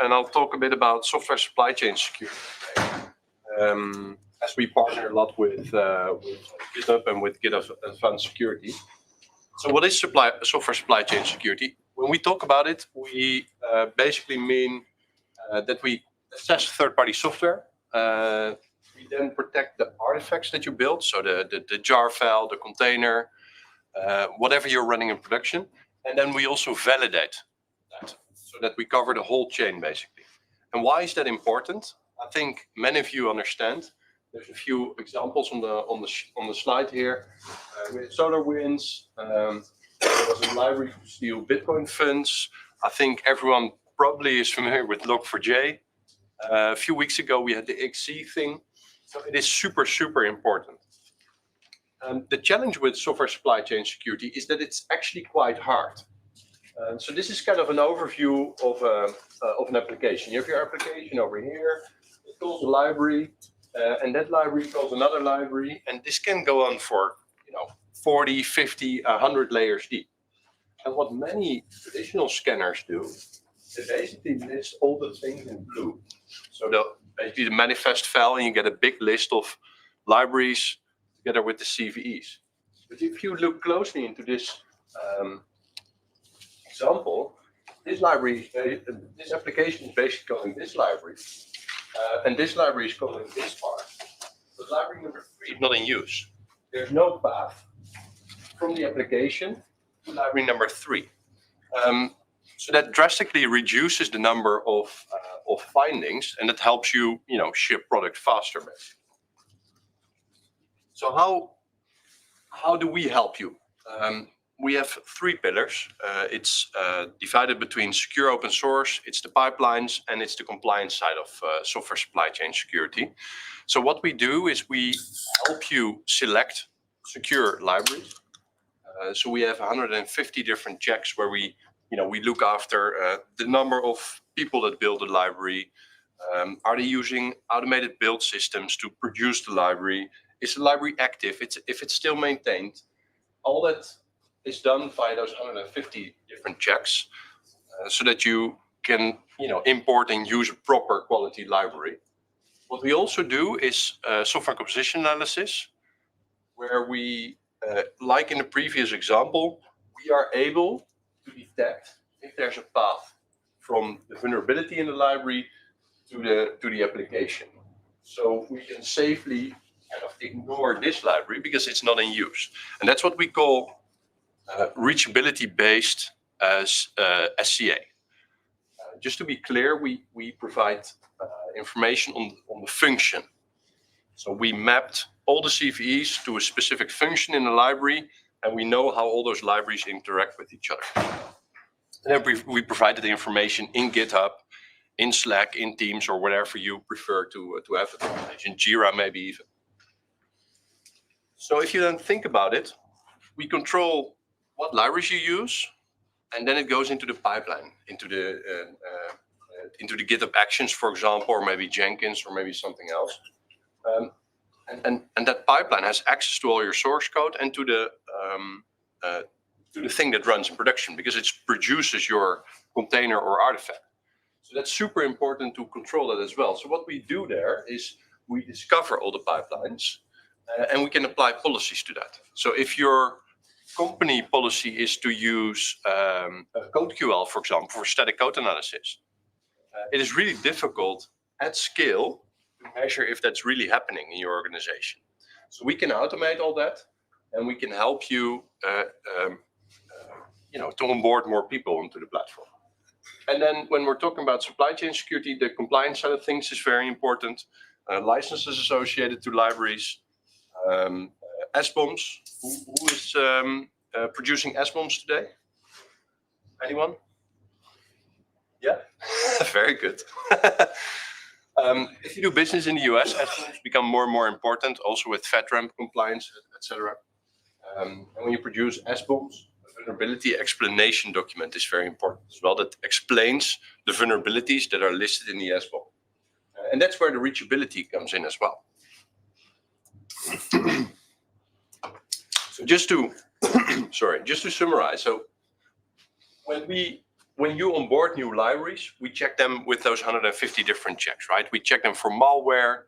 and I'll talk a bit about software supply chain security today. As we partner a lot with GitHub and with GitHub Advanced Security. So what is software supply chain security? When we talk about it, we basically mean that we assess third-party software. We then protect the artifacts that you build, so the jar file, the container, whatever you're running in production. And then we also validate that, so that we cover the whole chain, basically. And why is that important? I think many of you understand. There's a few examples on the slide here. With SolarWinds, there was a library to steal Bitcoin funds. I think everyone probably is familiar with Log4j. A few weeks ago, we had the XC thing. So it is super, super important. The challenge with software supply chain security is that it's actually quite hard. So this is kind of an overview of an application. You have your application over here. It calls a library. And that library calls another library, and this can go on for 40, 50, 100 layers deep. And what many traditional scanners do, they basically list all the things in blue. So basically the manifest file, and you get a big list of libraries together with the CVEs. But if you look closely into this example, this library, this application is basically calling this library. And this library is calling this part. But library number 3 is not in use. There's no path from the application to library number 3. So that drastically reduces the number of findings, and that helps you, ship product faster, basically. So how do we help you? We have 3 pillars. It's divided between secure open source, it's the pipelines, and it's the compliance side of software supply chain security. So what we do is we help you select secure libraries. So we have 150 different checks where we look after the number of people that build the library. Are they using automated build systems to produce the library? Is the library active? If it's still maintained? All that is done via those 150 different checks, so that you can import and use a proper quality library. What we also do is software composition analysis, where we, like in the previous example, we are able to detect if there's a path from the vulnerability in the library to the application. So we can safely kind of ignore this library because it's not in use. And that's what we call reachability-based SCA. Just to be clear, we provide information on the function. So we mapped all the CVEs to a specific function in the library, and we know how all those libraries interact with each other. And then we provided the information in GitHub, in Slack, in Teams, or whatever you prefer to have it, in Jira maybe even. So if you then think about it, we control what libraries you use, and then it goes into the pipeline, into the GitHub Actions, for example, or maybe Jenkins, or maybe something else. And that pipeline has access to all your source code and to the thing that runs in production, because it produces your container or artifact. So that's super important to control that as well. So what we do there is we discover all the pipelines, and we can apply policies to that. So if your company policy is to use CodeQL, for example, for static code analysis, it is really difficult at scale to measure if that's really happening in your organization. So we can automate all that, and we can help you, to onboard more people onto the platform. And then when we're talking about supply chain security, the compliance side of things is very important. Licenses associated to libraries, SBOMs. Who is producing SBOMs today? Anyone? Yeah, very good. If you do business in the US, SBOMs become more and more important, also with FedRAMP compliance, etc. And when you produce SBOMs, a vulnerability explanation document is very important as well, that explains the vulnerabilities that are listed in the SBOM. And that's where the reachability comes in as well. So just to summarize, so when we when you onboard new libraries, we check them with those 150 different checks, right? We check them for malware,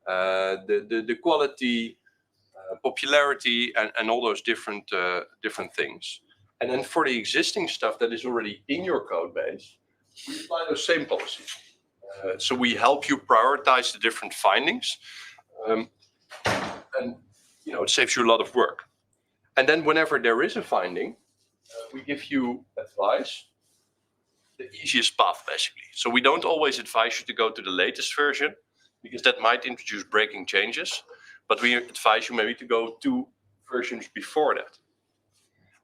the quality, popularity, and all those different things. And then for the existing stuff that is already in your code base, we apply those same policies. So we help you prioritize the different findings, and it saves you a lot of work. And then whenever there is a finding, we give you advice, the easiest path basically. So we don't always advise you to go to the latest version, because that might introduce breaking changes, but we advise you maybe to go 2 versions before that.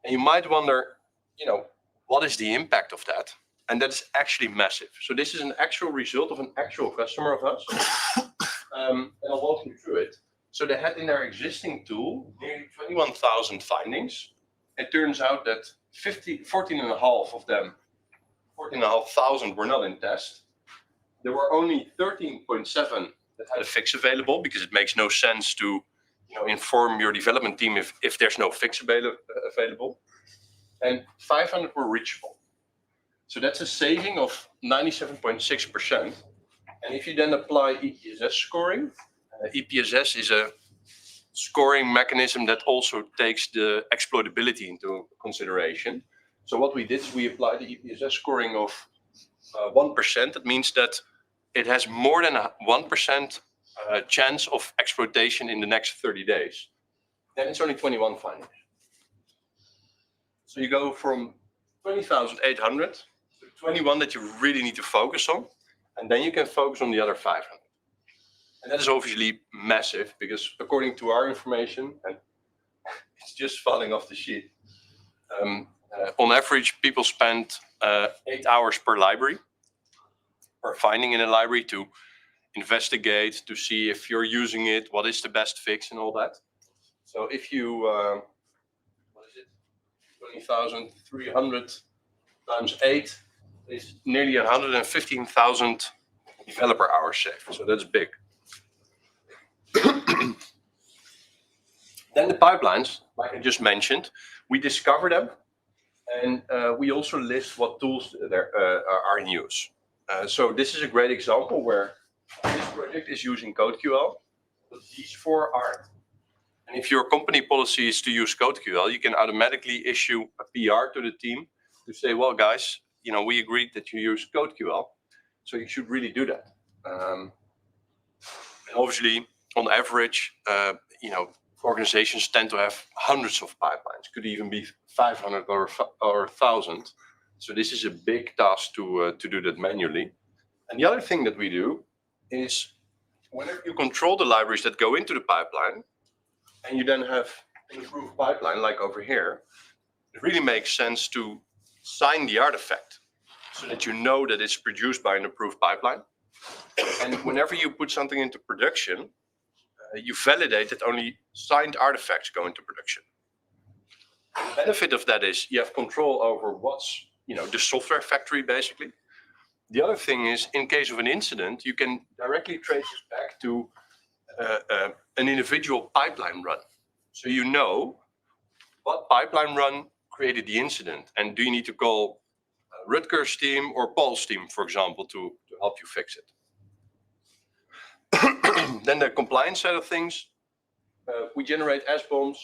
And you might wonder, what is the impact of that? And that is actually massive. So this is an actual result of an actual customer of us. And I'll walk you through it. So they had in their existing tool nearly 21,000 findings. It turns out that 14.5 of them, 14,500 were not in test. There were only 13.7 that had a fix available, because it makes no sense to inform your development team if there's no fix available. And 500 were reachable. So that's a saving of 97.6%. And if you then apply EPSS scoring, EPSS is a scoring mechanism that also takes the exploitability into consideration. So what we did is we applied the EPSS scoring of 1%. That means that it has more than a 1% chance of exploitation in the next 30 days. Then it's only 21 findings. So you go from 20,800 to 21 that you really need to focus on, and then you can focus on the other 500. And that is obviously massive, because according to our information, and it's just falling off the sheet, on average, people spend 8 hours per library, per finding in a library, to investigate, to see if you're using it, what is the best fix, and all that. So if you, 20,300 times 8 is nearly 115,000 developer hours saved. So that's big. Then the pipelines, like I just mentioned, we discover them, and we also list what tools there are in use. So this is a great example where this project is using CodeQL, but these 4 aren't. And if your company policy is to use CodeQL, you can automatically issue a PR to the team to say, well, guys, we agreed that you use CodeQL, so you should really do that. And obviously, on average, organizations tend to have hundreds of pipelines, could even be 500 or 1,000. So this is a big task to do that manually. And the other thing that we do is, whenever you control the libraries that go into the pipeline, and you then have an improved pipeline, like over here, it really makes sense to sign the artifact so that you know that it's produced by an approved pipeline. And whenever you put something into production, you validate that only signed artifacts go into production. The benefit of that is you have control over what's, the software factory, basically. The other thing is, in case of an incident, you can directly trace it back to an individual pipeline run. So you know what pipeline run created the incident, and do you need to call Rutger's team or Paul's team, for example, to help you fix it. Then the compliance side of things, we generate SBOMs,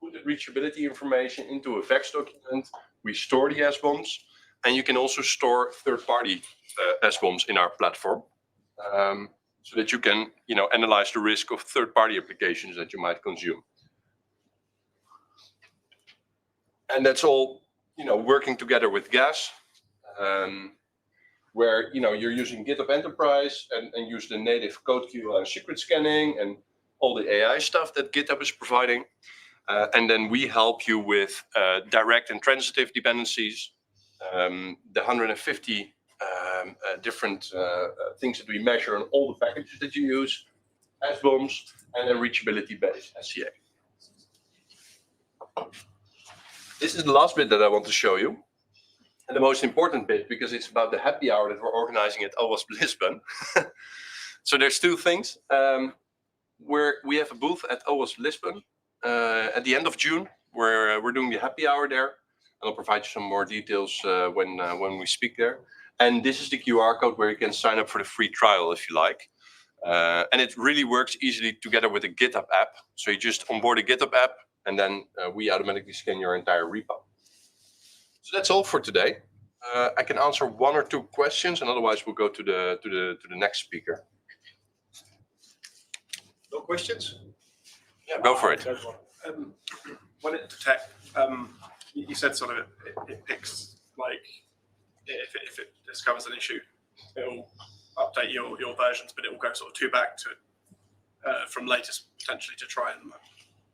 put the reachability information into a VEX document, we store the SBOMs, and you can also store third-party SBOMs in our platform. So that you can, analyze the risk of third-party applications that you might consume. And that's all, working together with GHAS, where, you're using GitHub Enterprise and use the native CodeQL and secret scanning and all the AI stuff that GitHub is providing. And then we help you with direct and transitive dependencies, the 150 different things that we measure on all the packages that you use, SBOMs, and then reachability-based SCA. This is the last bit that I want to show you, and the most important bit, because it's about the happy hour that we're organizing at OWASP Lisbon. So there's 2 things. Where we have a booth at OWASP Lisbon at the end of June, where we're doing the happy hour there. I'll provide you some more details when we speak there. And this is the QR code where you can sign up for the free trial if you like. And it really works easily together with a GitHub app. So you just onboard a GitHub app, and then we automatically scan your entire repo. So that's all for today. I can answer one or two questions, and otherwise we'll go to the next speaker. No questions? Yeah, go for it. When it detects, you said sort of it picks, like, if it discovers an issue, it'll update your versions, but it will go sort of two back to from latest potentially to try and,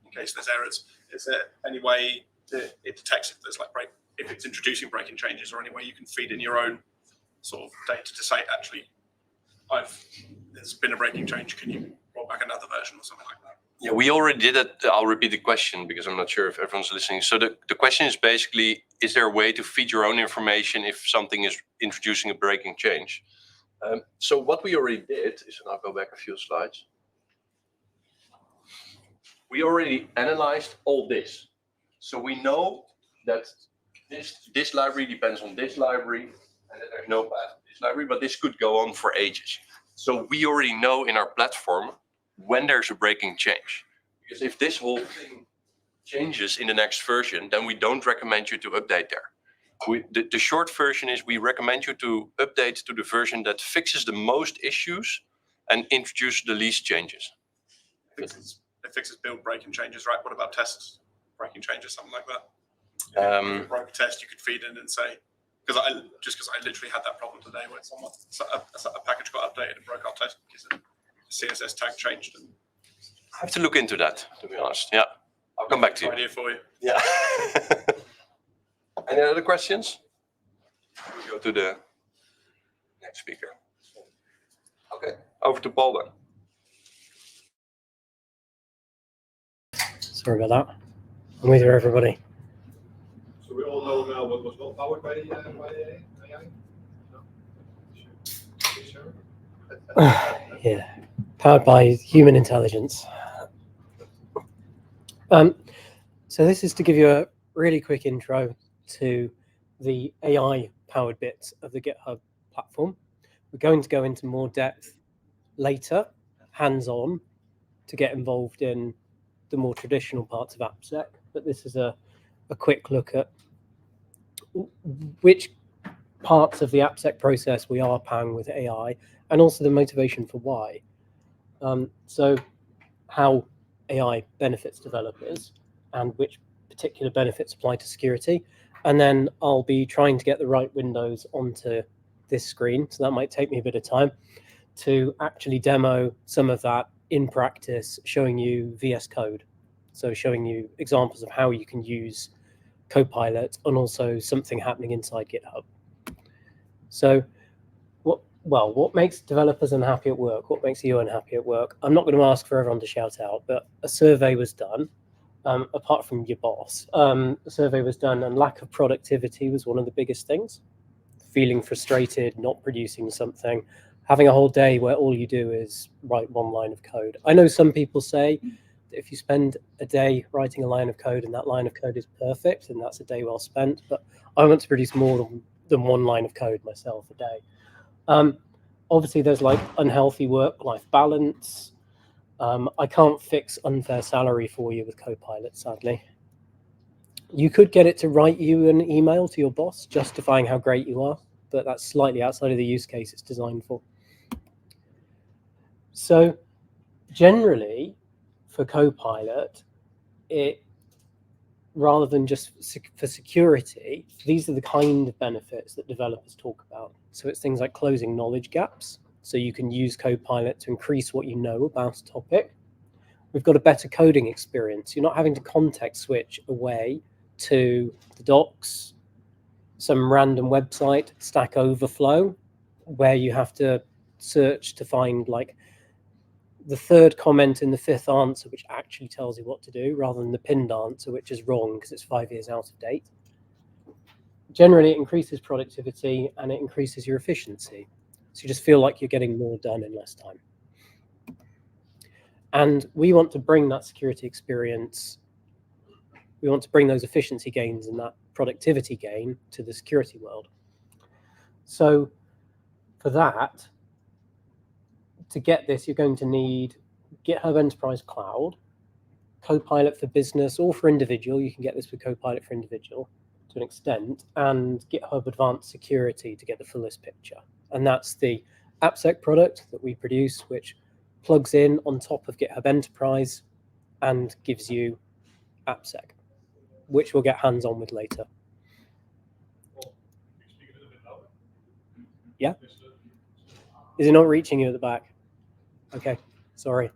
in case there's errors. Is there any way that it detects if there's like if it's introducing breaking changes, or any way you can feed in your own sort of data to say, actually, there's been a breaking change, can you roll back another version or something like that? Yeah, we already did it. I'll repeat the question because I'm not sure if everyone's listening. So the question is basically, is there a way to feed your own information if something is introducing a breaking change? So what we already did is, and I'll go back a few slides. We already analyzed all this. So we know that this library depends on this library, and that there's no path to this library, but this could go on for ages. So we already know in our platform when there's a breaking change. Because if this whole thing changes in the next version, then we don't recommend you to update there. The short version is we recommend you to update to the version that fixes the most issues and introduce the least changes. It fixes build breaking changes, right? What about tests breaking changes, something like that? If you broke a test, you could feed in and say, because I literally had that problem today where someone a package got updated and broke our test because the CSS tag changed. And I have to look into that, to be honest. Yeah, I'll come back to you. Idea for you. Yeah. Any other questions? We go to the next speaker. Okay, over to Paul then. Sorry about that. I'm with you, everybody. So we all know now what was not powered by AI? No? Yeah, powered by human intelligence. So this is to give you a really quick intro to the AI-powered bits of the GitHub platform. We're going to go into more depth later, hands-on, to get involved in the more traditional parts of AppSec, but this is a quick look at which parts of the AppSec process we are powering with AI, and also the motivation for why. So how AI benefits developers and which particular benefits apply to security. And then I'll be trying to get the right windows onto this screen, so that might take me a bit of time to actually demo some of that in practice, showing you VS Code. So showing you examples of how you can use Copilot and also something happening inside GitHub. So what makes developers unhappy at work? What makes you unhappy at work? I'm not going to ask for everyone to shout out, but a survey was done, apart from your boss. A survey was done, and lack of productivity was one of the biggest things. Feeling frustrated, not producing something, having a whole day where all you do is write one line of code. I know some people say that if you spend a day writing a line of code and that line of code is perfect, then that's a day well spent, but I want to produce more than one line of code myself a day. Obviously, there's like unhealthy work-life balance. I can't fix unfair salary for you with Copilot, sadly. You could get it to write you an email to your boss justifying how great you are, but that's slightly outside of the use case it's designed for. So generally, for Copilot, rather than just for security, these are the kind of benefits that developers talk about. So it's things like closing knowledge gaps. So you can use Copilot to increase what you know about a topic. We've got a better coding experience. You're not having to context switch away to the docs, some random website, Stack Overflow, where you have to search to find like the third comment in the fifth answer, which actually tells you what to do, rather than the pinned answer, which is wrong because it's 5 years out of date. Generally, it increases productivity and it increases your efficiency. So you just feel like you're getting more done in less time. And we want to bring that security experience, we want to bring those efficiency gains and that productivity gain to the security world. So for that, to get this, you're going to need GitHub Enterprise Cloud, Copilot for business or for individual. You can get this with Copilot for individual to an extent, and GitHub Advanced Security to get the fullest picture. And that's the AppSec product that we produce, which plugs in on top of GitHub Enterprise and gives you AppSec, which we'll get hands-on with later. Yeah? Is it not reaching you at the back? Okay, sorry.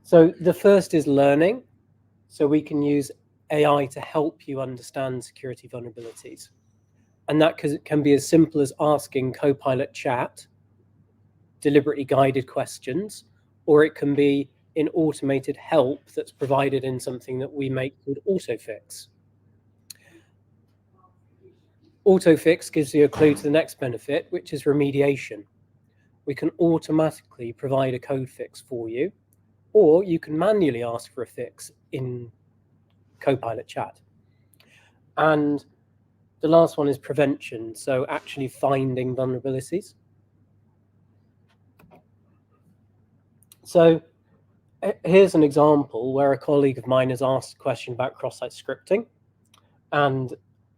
So the first is learning. So we can use AI to help you understand security vulnerabilities. And that can be as simple as asking Copilot chat deliberately guided questions, or it can be in automated help that's provided in something that we make called AutoFix. AutoFix gives you a clue to the next benefit, which is remediation. We can automatically provide a code fix for you, or you can manually ask for a fix in Copilot chat. And the last one is prevention, so actually finding vulnerabilities. So here's an example where a colleague of mine has asked a question about cross-site scripting and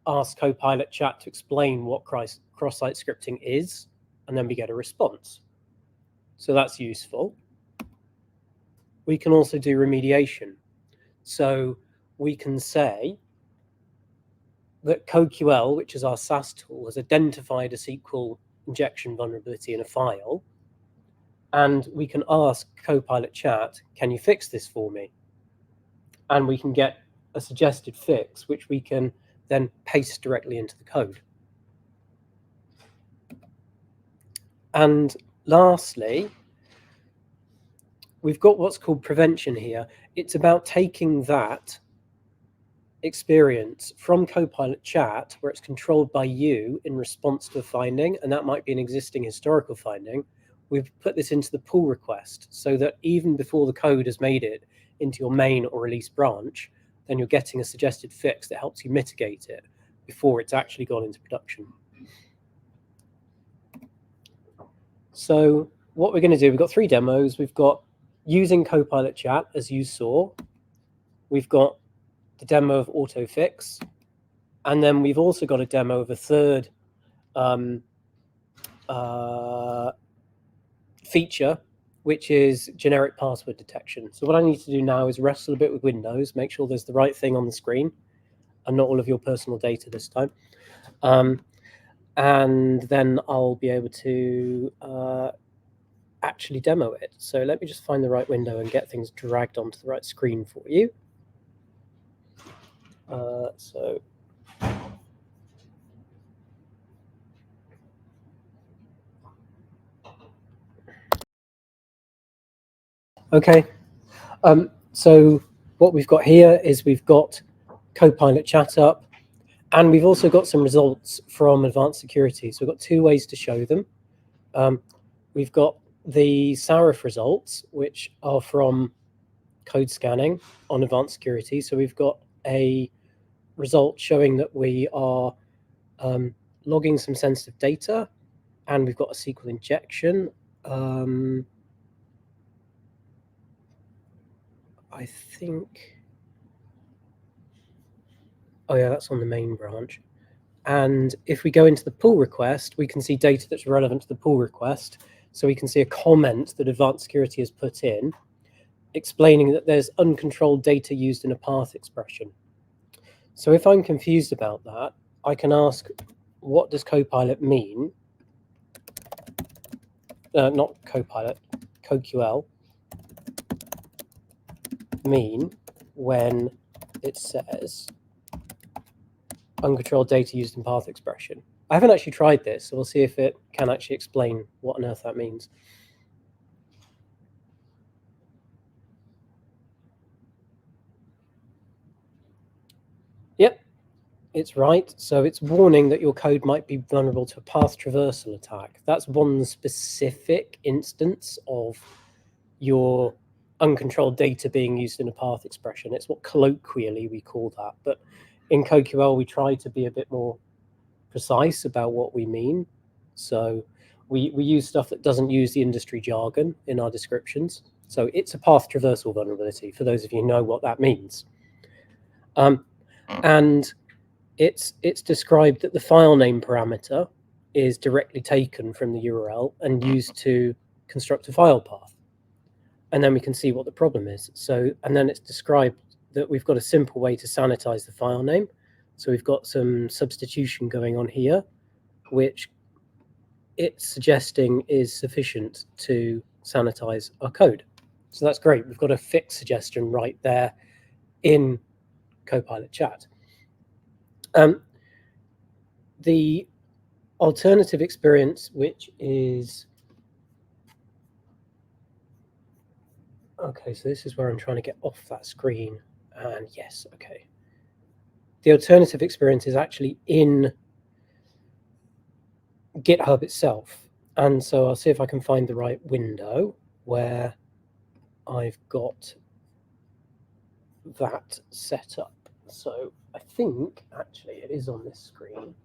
asked Copilot chat to explain what cross-site scripting is, and then we get a response. So that's useful. We can also do remediation. So we can say that CodeQL, which is our SaaS tool, has identified a SQL injection vulnerability in a file, and we can ask Copilot chat, can you fix this for me? And we can get a suggested fix, which we can then paste directly into the code. And lastly, we've got what's called prevention here. It's about taking that experience from Copilot chat, where it's controlled by you in response to a finding, and that might be an existing historical finding. We've put this into the pull request so that even before the code has made it into your main or release branch, then you're getting a suggested fix that helps you mitigate it before it's actually gone into production. So what we're going to do, we've got 3 demos. We've got using Copilot chat, as you saw. We've got the demo of AutoFix. And then we've also got a demo of a third feature, which is generic password detection. So what I need to do now is wrestle a bit with Windows, make sure there's the right thing on the screen and not all of your personal data this time. And then I'll be able to actually demo it. So let me just find the right window and get things dragged onto the right screen for you. Okay, so what we've got here is we've got Copilot chat up, and we've also got some results from Advanced Security. So we've got 2 ways to show them. We've got the SARIF results, which are from code scanning on Advanced Security. So we've got a result showing that we are logging some sensitive data, and we've got a SQL injection. I think, oh yeah, that's on the main branch. And if we go into the pull request, we can see data that's relevant to the pull request. So we can see a comment that Advanced Security has put in, explaining that there's uncontrolled data used in a path expression. So if I'm confused about that, I can ask, what does Copilot mean? Not Copilot, CodeQL mean when it says uncontrolled data used in path expression. I haven't actually tried this, so we'll see if it can actually explain what on earth that means. Yep, it's right. So it's warning that your code might be vulnerable to a path traversal attack. That's one specific instance of your uncontrolled data being used in a path expression. It's what colloquially we call that. But in CoQL, we try to be a bit more precise about what we mean. So we use stuff that doesn't use the industry jargon in our descriptions. So it's a path traversal vulnerability, for those of you who know what that means. And it's described that the file name parameter is directly taken from the URL and used to construct a file path. And then we can see what the problem is. So, and then it's described that we've got a simple way to sanitize the file name. So we've got some substitution going on here, which it's suggesting is sufficient to sanitize our code. So that's great. We've got a fix suggestion right there in Copilot Chat. The alternative experience, which is, okay, so this is where I'm trying to get off that screen. And yes, okay. The alternative experience is actually in GitHub itself. And so I'll see if I can find the right window where I've got that set up. So I think actually it is on this screen.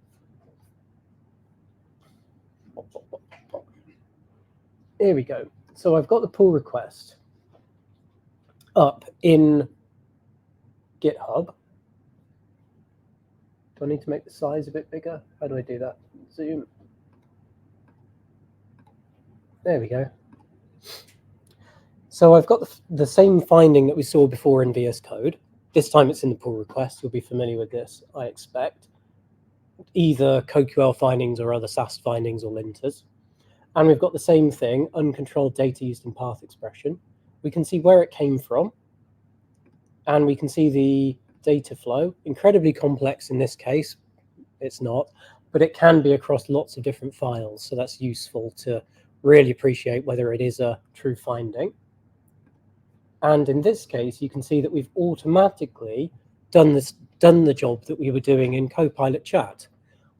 Here we go. So I've got the pull request up in GitHub. Do I need to make the size a bit bigger? How do I do that? Zoom. There we go. So I've got the same finding that we saw before in VS Code. This time it's in the pull request. You'll be familiar with this, I expect. Either CoQL findings or other SAS findings or linters. And we've got the same thing, uncontrolled data used in path expression. We can see where it came from. And we can see the data flow. Incredibly complex in this case. It's not. But it can be across lots of different files. So that's useful to really appreciate whether it is a true finding. And in this case, you can see that we've automatically done the job that we were doing in Copilot Chat.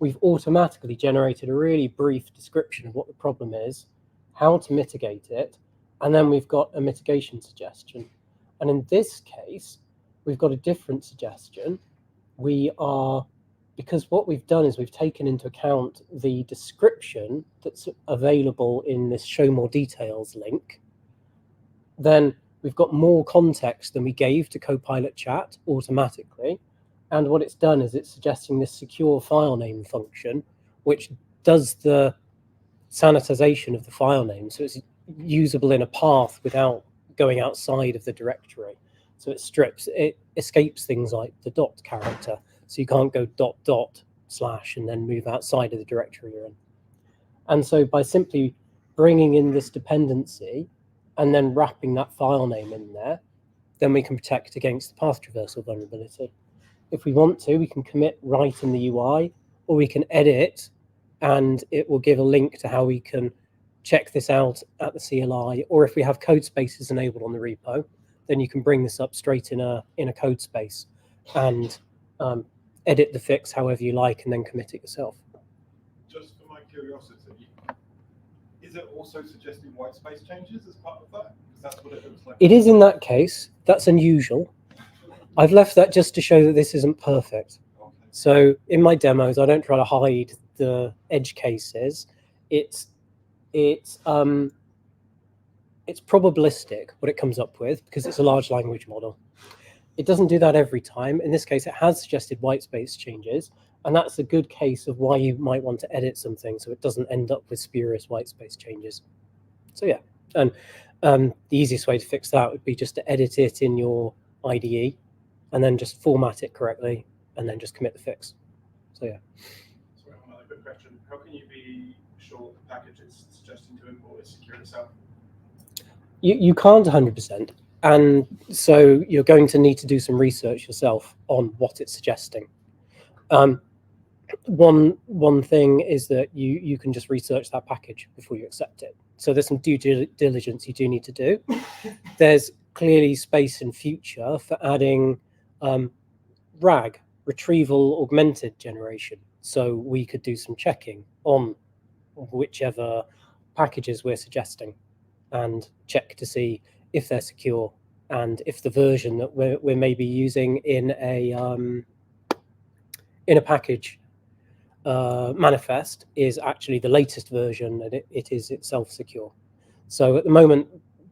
We've automatically generated a really brief description of what the problem is, how to mitigate it, and then we've got a mitigation suggestion. And in this case, we've got a different suggestion. Because what we've done is we've taken into account the description that's available in this show more details link, then we've got more context than we gave to Copilot Chat automatically. And what it's done is it's suggesting this secure file name function, which does the sanitization of the file name. So it's usable in a path without going outside of the directory. So it escapes things like the dot character. So you can't go ... / and then move outside of the directory you're in. And so by simply bringing in this dependency and then wrapping that file name in there, then we can protect against the path traversal vulnerability. If we want to, we can commit right in the UI, or we can edit, and it will give a link to how we can check this out at the CLI, or if we have code spaces enabled on the repo, then you can bring this up straight in a code space and edit the fix however you like, and then commit it yourself. Just for my curiosity, is it also suggesting white space changes as part of that? Because that's what it looks like. It is in that case. That's unusual. I've left that just to show that this isn't perfect. Okay. So in my demos, I don't try to hide the edge cases. It's probabilistic what it comes up with because it's a large language model. It doesn't do that every time. In this case, it has suggested white space changes, and that's a good case of why you might want to edit something so it doesn't end up with spurious white space changes. So yeah, and the easiest way to fix that would be just to edit it in your IDE and then just format it correctly and then just commit the fix. So yeah. Sorry, another quick question. How can you be sure the package it's suggesting to import is secure itself? You can't 100%. And so you're going to need to do some research yourself on what it's suggesting. One thing is that you can just research that package before you accept it. So there's some due diligence you do need to do. There's clearly space in future for adding RAG, retrieval augmented generation. So we could do some checking on whichever packages we're suggesting and check to see if they're secure, and if the version that we're maybe using in a package manifest is actually the latest version, and it is itself secure. So at the moment,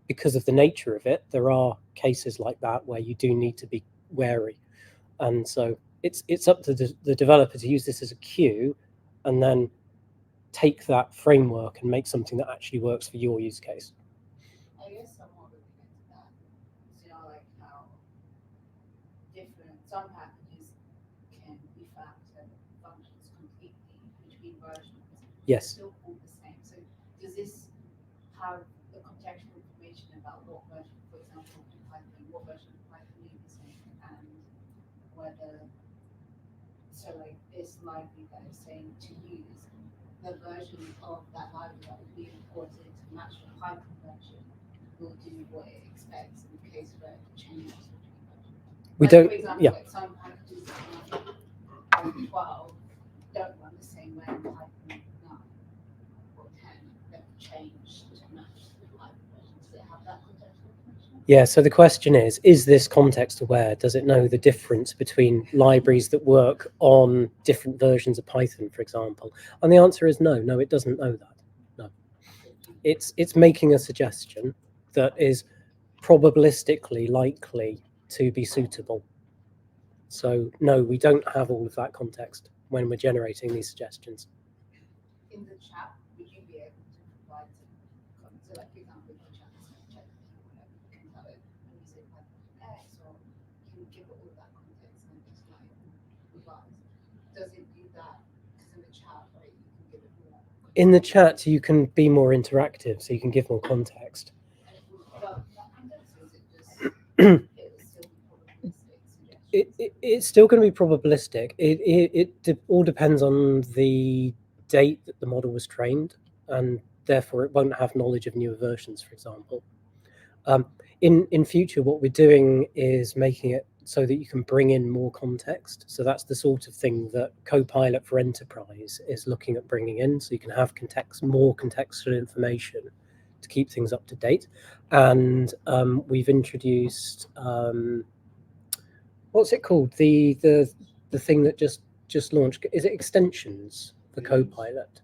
because of the nature of it, there are cases like that where you do need to be wary. And so it's up to the developer to use this as a queue and then take that framework and make something that actually works for your use case. I guess somewhat looking into that, you know, like how different some packages can be found and functions completely between versions. Yes. Still all the same. So does this have the contextual information about what version, for example, of Python, what version of Python you're using, and whether, so like this library that is saying to use, the version of that library that will be imported to match the Python version will do what it expects in the case where it changes between versions. We Like, don't, for example, yeah. like some packages in Python 12 don't run the same way in Python 9 or 10 that change to match the Python version. Does it have that contextual information? Yeah, so the question is this context aware? Does it know the difference between libraries that work on different versions of Python, for example? And the answer is no, it doesn't know that. No. It's making a suggestion that is probabilistically likely to be suitable. So no, we don't have all of that context when we're generating these suggestions. In the chat, would you be able to provide some, so like for example, in the chat, check whatever, you can tell it when you say Python X, or you can give it all that context and just like revise. Does it do that? Because in the chat, right, you can give it more. In the chat, you can be more interactive, so you can give more context. And without that context, or is it just it will still be probabilistic suggestions? It's still going to be probabilistic. It all depends on the date that the model was trained, and therefore it won't have knowledge of newer versions, for example. In future, what we're doing is making it so that you can bring in more context. So that's the sort of thing that Copilot for Enterprise is looking at bringing in. So you can have more contextual information to keep things up to date. And we've introduced what's it called? The thing that just launched. Is it extensions for Copilot?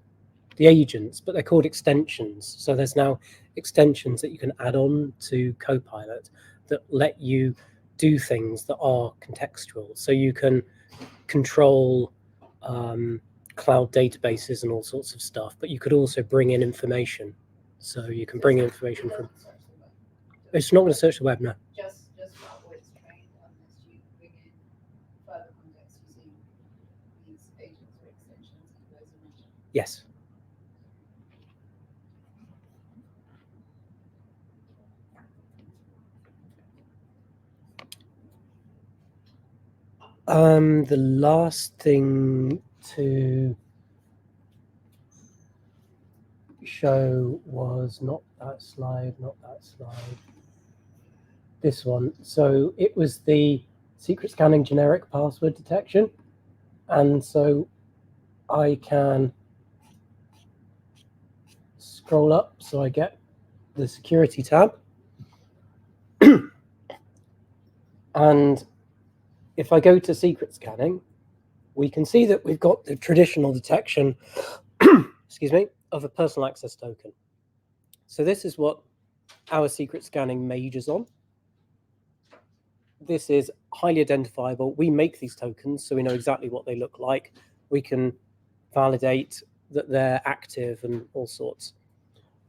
The agents, but they're called extensions. So there's now extensions that you can add on to Copilot that let you do things that are contextual. So you can control cloud databases and all sorts of stuff, but you could also bring in information. So you can bring in information from. It's not going to search the web, no. Just about what it's trained, unless you bring in further context using these agents or extensions that you guys have mentioned. Yes. The last thing to show was not that slide, this one. So it was the secret scanning generic password detection. And so I can scroll up so I get the security tab. And if I go to secret scanning, we can see that we've got the traditional detection, excuse me, of a personal access token. So this is what our secret scanning majors on. This is highly identifiable. We make these tokens, so we know exactly what they look like. We can validate that they're active and all sorts.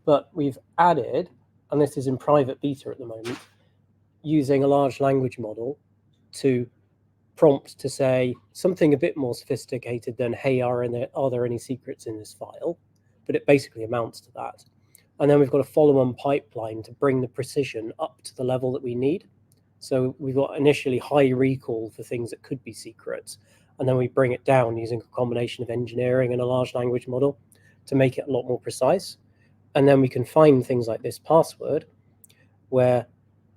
But we've added, and this is in private beta at the moment, using a large language model to prompt to say something a bit more sophisticated than, hey, are there any secrets in this file? But it basically amounts to that. And then we've got a follow-on pipeline to bring the precision up to the level that we need. So we've got initially high recall for things that could be secrets, and then we bring it down using a combination of engineering and a large language model to make it a lot more precise. And then we can find things like this password, where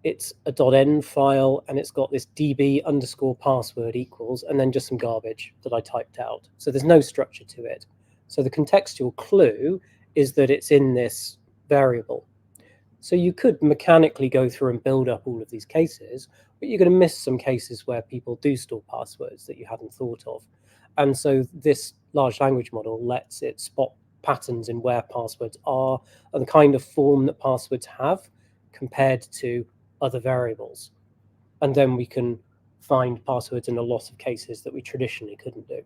it's a .env file and it's got this db_password equals, and then just some garbage that I typed out. So there's no structure to it. So the contextual clue is that it's in this variable. So you could mechanically go through and build up all of these cases, but you're going to miss some cases where people do store passwords that you hadn't thought of. And so this large language model lets it spot patterns in where passwords are and the kind of form that passwords have compared to other variables. And then we can find passwords in a lot of cases that we traditionally couldn't do.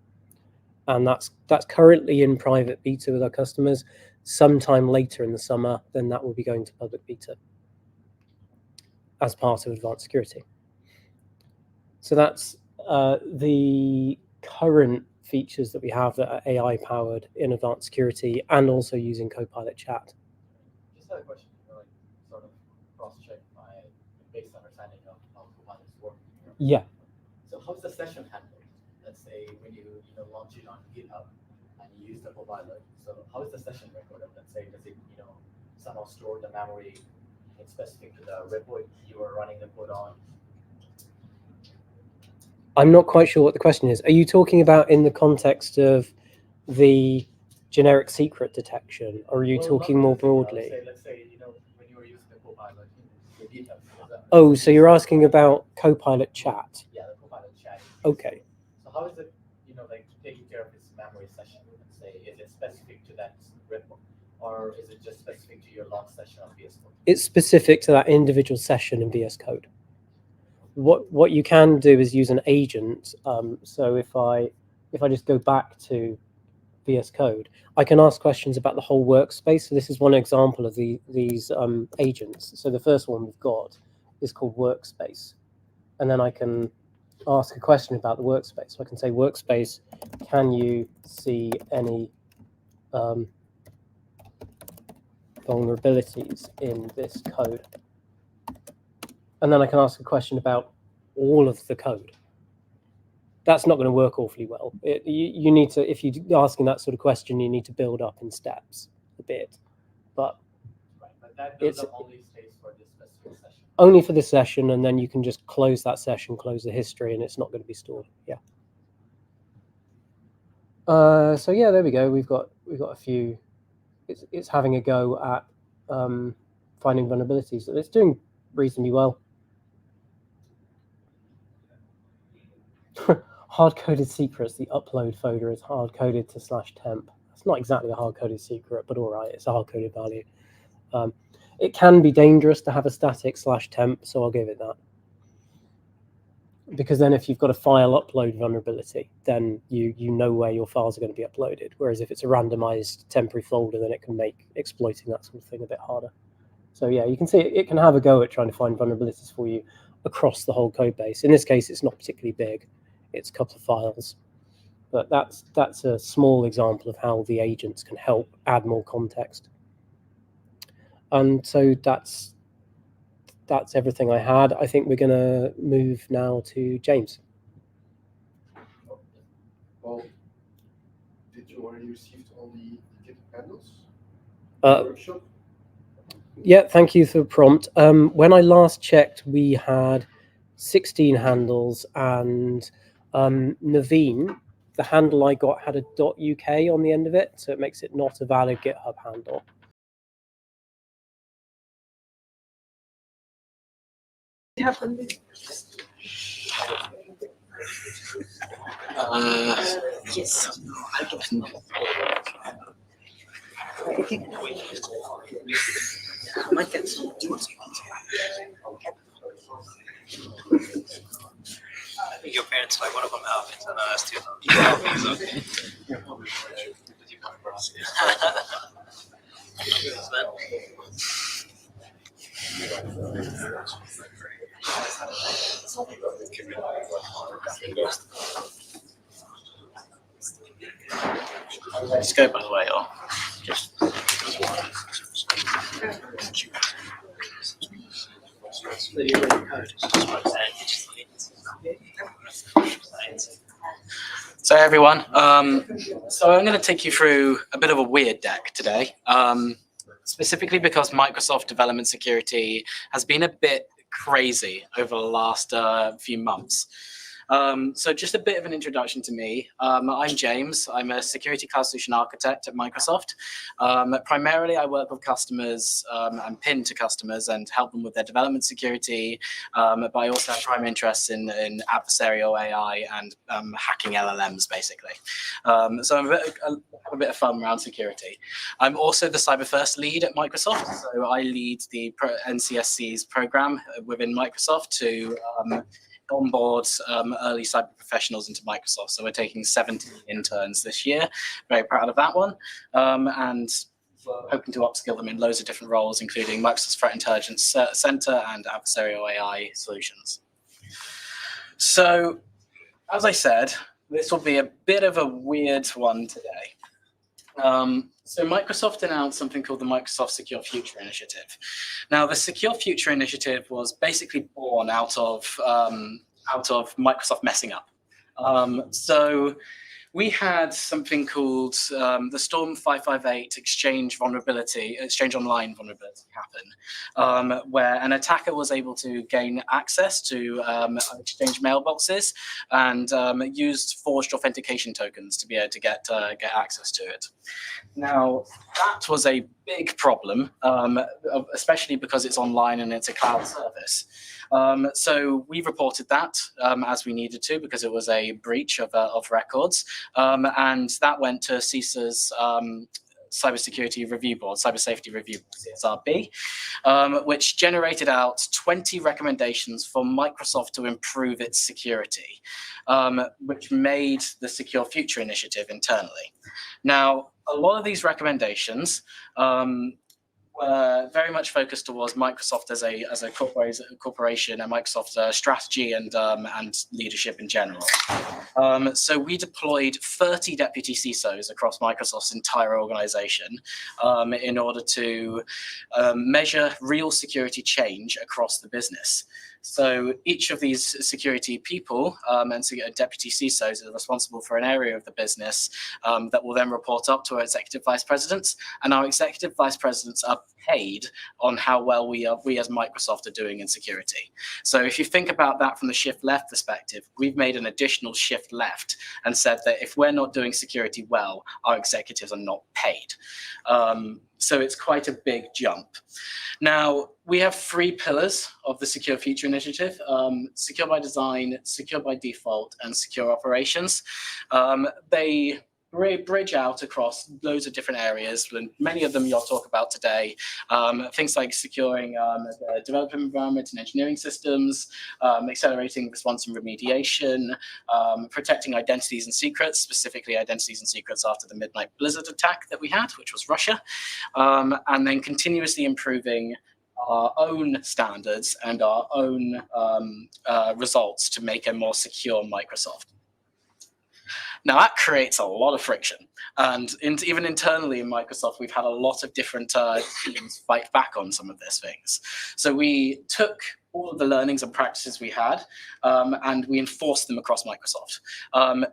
And that's currently in private beta with our customers. Sometime later in the summer, then that will be going to public beta as part of Advanced Security. So that's the current features that we have that are AI powered in Advanced Security and also using Copilot Chat. Just had a question, like sort of cross-check my basic understanding of how Copilot work. Yeah. So how's the session handled? Let's say when you launch it on GitHub and you use the Copilot. So how is the session recorded? Let's say does it somehow store the memory specific to the repo you are running the code on? I'm not quite sure what the question is. Are you talking about in the context of the generic secret detection, or are you talking more broadly? Let's say when you were using the Copilot in GitHub. Oh, so you're asking about Copilot Chat? Yeah, the Copilot Chat. Okay. So how is it, like taking care of its memory session? Let's say, is it specific to that repo, or is it just specific to your log session on VS Code? It's specific to that individual session in VS Code. What you can do is use an agent. So if I just go back to VS Code, I can ask questions about the whole workspace. So this is one example of these agents. So the first one we've got is called workspace. And then I can ask a question about the workspace. So I can say, workspace, can you see any vulnerabilities in this code? And then I can ask a question about all of the code. That's not going to work awfully well. You need to, if you're asking that sort of question, you need to build up in steps a bit. But, right, but that builds up only stays for this specific session. Only for this session, and then you can just close that session, close the history, and it's not going to be stored. Yeah. So yeah, there we go. We've got a few. It's having a go at finding vulnerabilities. It's doing reasonably well. Hard-coded secrets. The upload folder is hard-coded to /temp. It's not exactly a hard-coded secret, but all right, it's a hard-coded value. It can be dangerous to have a static /temp, so I'll give it that. Because then if you've got a file upload vulnerability, then you know where your files are going to be uploaded. Whereas if it's a randomized temporary folder, then it can make exploiting that sort of thing a bit harder. So yeah, you can see it can have a go at trying to find vulnerabilities for you across the whole code base. In this case, it's not particularly big. It's a couple of files. But that's a small example of how the agents can help add more context. And so that's everything I had. I think we're going to move now to James. Well, did you already receive all the GitHub handles? Workshop? Yeah, thank you for the prompt. When I last checked, we had 16 handles, and Naveen, the handle I got, had a .uk on the end of it, so it makes it not a valid GitHub handle. Yes. No, I don't know. I think I might get some. I think your parents like one of them outfits and us too. Let's go, by the way, y'all. Just. So everyone, so I'm going to take you through a bit of a weird deck today, specifically because Microsoft development security has been a bit crazy over the last few months. So just a bit of an introduction to me. I'm James. I'm a security cloud solution architect at Microsoft. Primarily, I work with customers and pin to customers and help them with their development security, but I also have prime interests in adversarial AI and hacking LLMs, basically. So I have a bit of fun around security. I'm also the Cyber First lead at Microsoft, so I lead the NCSC's program within Microsoft to onboard early cyber professionals into Microsoft. So we're taking 17 interns this year. Very proud of that one. And we're hoping to upskill them in loads of different roles, including Microsoft's Threat Intelligence Center and adversarial AI solutions. So, as I said, this will be a bit of a weird one today. So Microsoft announced something called the Microsoft Secure Future Initiative. Now, the Secure Future Initiative was basically born out of Microsoft messing up. So we had something called the Storm 558 Exchange Online vulnerability happen, where an attacker was able to gain access to Exchange mailboxes and used forged authentication tokens to be able to get access to it. Now, that was a big problem, especially because it's online and it's a cloud service. So we reported that as we needed to because it was a breach of records, and that went to CISA's Cybersecurity Review Board, Cyber Safety Review Board, CSRB, which generated out 20 recommendations for Microsoft to improve its security, which made the Secure Future Initiative internally. Now, a lot of these recommendations were very much focused towards Microsoft as a corporation and Microsoft strategy and leadership in general. So we deployed 30 deputy CISOs across Microsoft's entire organization in order to measure real security change across the business. So each of these security people and deputy CISOs are responsible for an area of the business that will then report up to our executive vice presidents, and our executive vice presidents are paid on how well we as Microsoft are doing in security. So if you think about that from the shift left perspective, we've made an additional shift left and said that if we're not doing security well, our executives are not paid. So it's quite a big jump. Now, we have 3 pillars of the Secure Future Initiative: secure by design, secure by default, and secure operations. They bridge out across loads of different areas, and many of them you'll talk about today. Things like securing the development environment and engineering systems, accelerating response and remediation, protecting identities and secrets, specifically identities and secrets after the Midnight Blizzard attack that we had, which was Russia, and then continuously improving our own standards and our own results to make a more secure Microsoft. Now, that creates a lot of friction. And even internally in Microsoft, we've had a lot of different teams fight back on some of these things. So we took all of the learnings and practices we had, and we enforced them across Microsoft.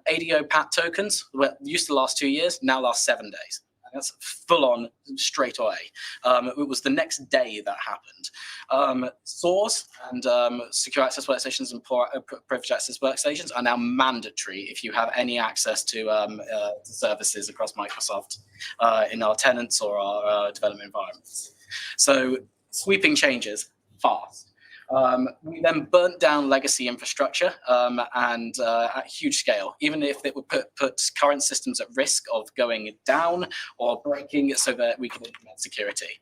ADO PAT tokens used to last 2 years, now last 7 days. That's full on straight away. It was the next day that happened. SOARs and secure access workstations and privileged access workstations are now mandatory if you have any access to services across Microsoft in our tenants or our development environments. So sweeping changes fast. We then burnt down legacy infrastructure and at huge scale, even if it would put current systems at risk of going down or breaking so that we can implement security.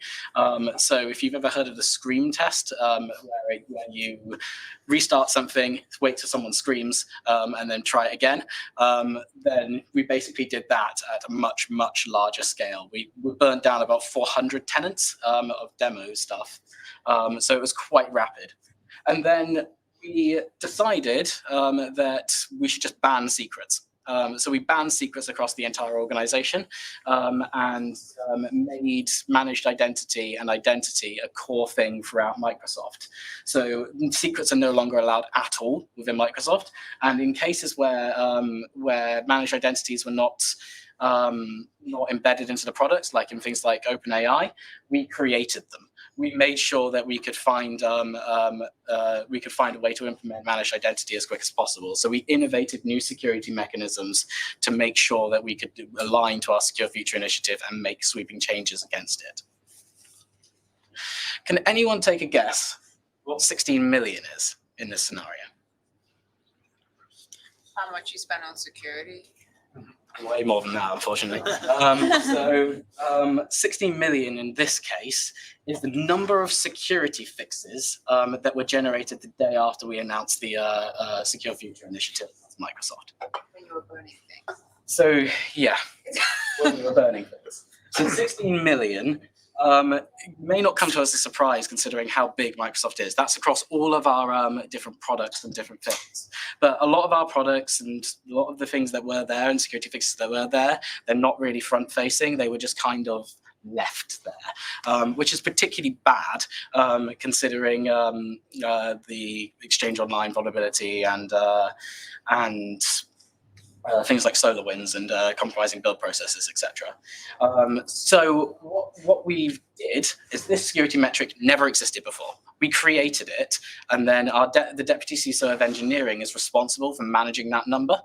So if you've ever heard of the scream test, where you restart something, wait till someone screams, and then try it again, then we basically did that at a much, much larger scale. We burnt down about 400 tenants of demo stuff. So it was quite rapid. And then we decided that we should just ban secrets. So we banned secrets across the entire organization and made managed identity and identity a core thing throughout Microsoft. So secrets are no longer allowed at all within Microsoft. And in cases where managed identities were not embedded into the products, like in things like OpenAI, we created them. we made sure that we could find a way to implement managed identity as quick as possible. So we innovated new security mechanisms to make sure that we could align to our Secure Future initiative and make sweeping changes against it. Can anyone take a guess what 16 million is in this scenario? How much you spend on security? Way more than that, unfortunately. 16 million in this case is the number of security fixes that were generated the day after we announced the Secure Future initiative with Microsoft. When you were burning things. So yeah, when we were burning things. So 16 million may not come to us as a surprise considering how big Microsoft is. That's across all of our different products and different things. But a lot of our products and a lot of the things that were there and security fixes that were there, they're not really front facing. They were just kind of left there, which is particularly bad considering the Exchange Online vulnerability and things like SolarWinds and compromising build processes, etc. So what we did is this security metric never existed before. We created it, and then the Deputy CISO of Engineering is responsible for managing that number.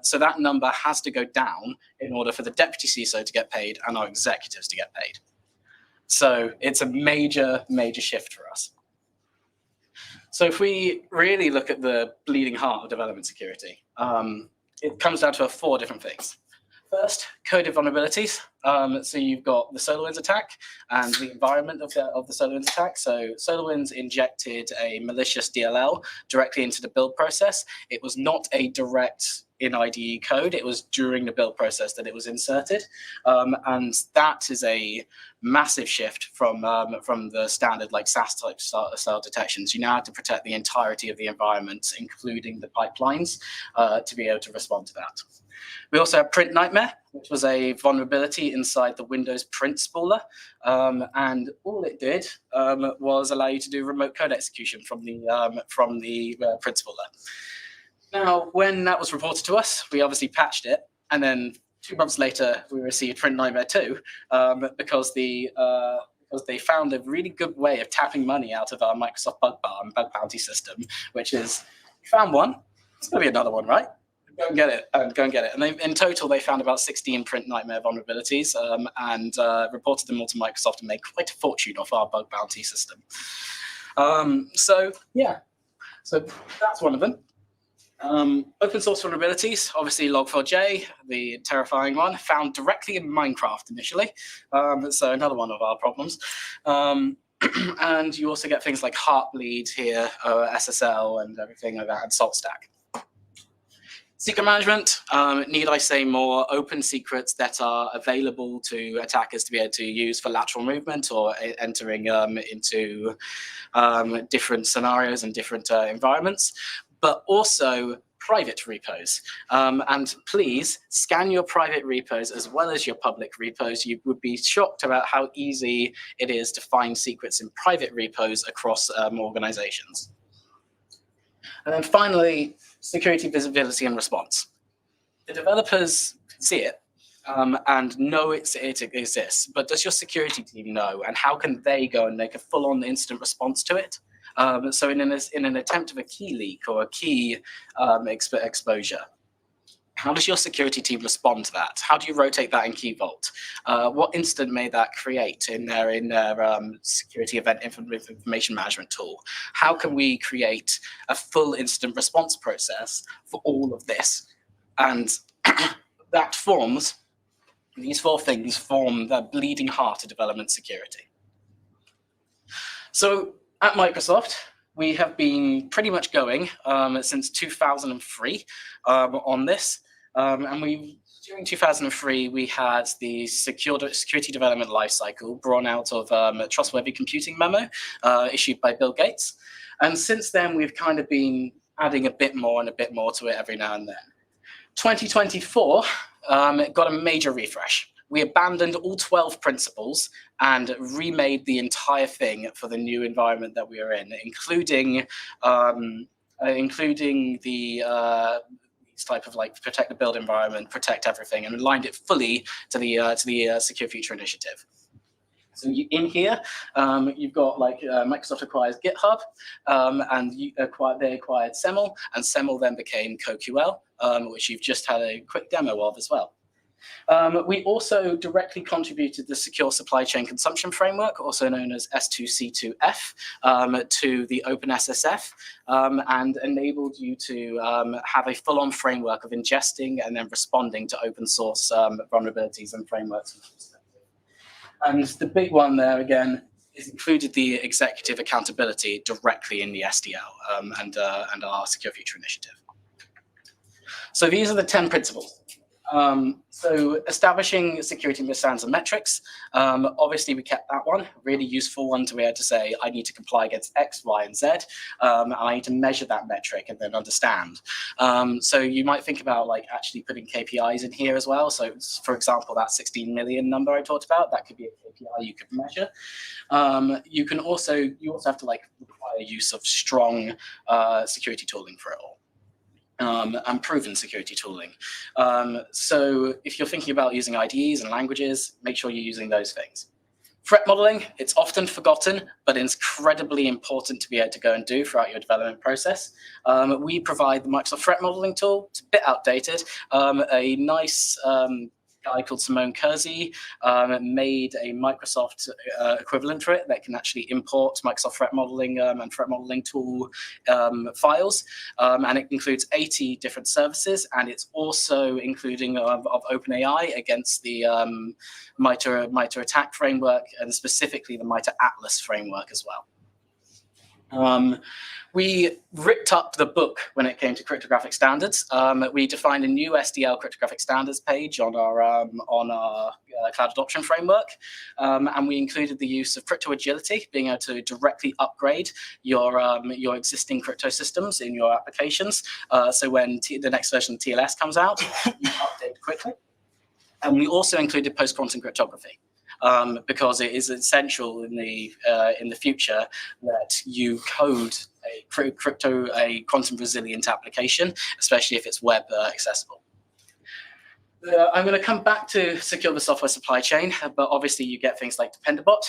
So that number has to go down in order for the Deputy CISO to get paid and our executives to get paid. So it's a major, major shift for us. So if we really look at the bleeding heart of development security, it comes down to 4 different things. First, coded vulnerabilities. So you've got the SolarWinds attack and the environment of the SolarWinds attack. So SolarWinds injected a malicious DLL directly into the build process. It was not a direct in IDE code. It was during the build process that it was inserted. And that is a massive shift from the standard like SaaS type style detections. You now have to protect the entirety of the environment, including the pipelines, to be able to respond to that. We also have Print Nightmare, which was a vulnerability inside the Windows print spooler. And all it did was allow you to do remote code execution from the print spooler. Now, when that was reported to us, we obviously patched it. And then 2 months later, we received Print Nightmare 2 because they found a really good way of tapping money out of our Microsoft bug bar and bug bounty system, which is, you found one, there's going to be another one, right? Go and get it, And in total, they found about 16 Print Nightmare vulnerabilities and reported them all to Microsoft and made quite a fortune off our bug bounty system. So that's one of them. Open source vulnerabilities, obviously Log4j, the terrifying one, found directly in Minecraft initially. So another one of our problems. And you also get things like Heartbleed here, SSL and everything like that, and SaltStack. Secret management, need I say more? Open secrets that are available to attackers to be able to use for lateral movement or entering into different scenarios and different environments, but also private repos. And please scan your private repos as well as your public repos. You would be shocked about how easy it is to find secrets in private repos across organizations. And then finally, security visibility and response. The developers see it and know it exists, but does your security team know? And how can they go and make a full-on instant response to it? So in an attempt of a key leak or a key exposure, how does your security team respond to that? How do you rotate that in Key Vault? What incident may that create in their security event information management tool? How can we create a full incident response process for all of this? And these 4 things form the bleeding heart of development security. So at Microsoft, we have been pretty much going since 2003 on this. And during 2003, we had the security development lifecycle born out of a trustworthy computing memo issued by Bill Gates. And since then, we've kind of been adding a bit more and a bit more to it every now and then. 2024 got a major refresh. We abandoned all 12 principles and remade the entire thing for the new environment that we are in, including the type of like protect the build environment, protect everything, and aligned it fully to the Secure Future initiative. So in here, you've got like Microsoft acquires GitHub, and they acquired Semel, and Semel then became CoQL, which you've just had a quick demo of as well. We also directly contributed the Secure Supply Chain Consumption Framework, also known as S2C2F, to the OpenSSF, and enabled you to have a full-on framework of ingesting and then responding to open source vulnerabilities and frameworks. And the big one there, again, is included the executive accountability directly in the SDL and our Secure Future initiative. So these are the 10 principles. So establishing security standards and metrics, obviously we kept that one, really useful one to be able to say, I need to comply against X, Y, and Z, and I need to measure that metric and then understand. So you might think about like actually putting KPIs in here as well. So for example, that 16 million number I talked about, that could be a KPI you could measure. You also have to like require use of strong security tooling for it all. And proven security tooling. So if you're thinking about using IDEs and languages, make sure you're using those things. Threat modeling, it's often forgotten, but it's incredibly important to be able to go and do throughout your development process. We provide the Microsoft Threat Modeling tool. It's a bit outdated. A nice guy called Simone Kersey made a Microsoft equivalent for it that can actually import Microsoft Threat Modeling and Threat Modeling tool files, and it includes 80 different services, and it's also including of OpenAI against the MITRE ATT&CK framework, and specifically the MITRE Atlas framework as well. We ripped up the book when it came to cryptographic standards. We defined a new SDL cryptographic standards page on our cloud adoption framework, and we included the use of crypto agility, being able to directly upgrade your existing crypto systems in your applications. So when the next version of TLS comes out, you update quickly. And we also included post-quantum cryptography. Because it is essential in the future that you code a quantum resilient application, especially if it's web accessible. I'm going to come back to secure the software supply chain, but obviously you get things like Dependabot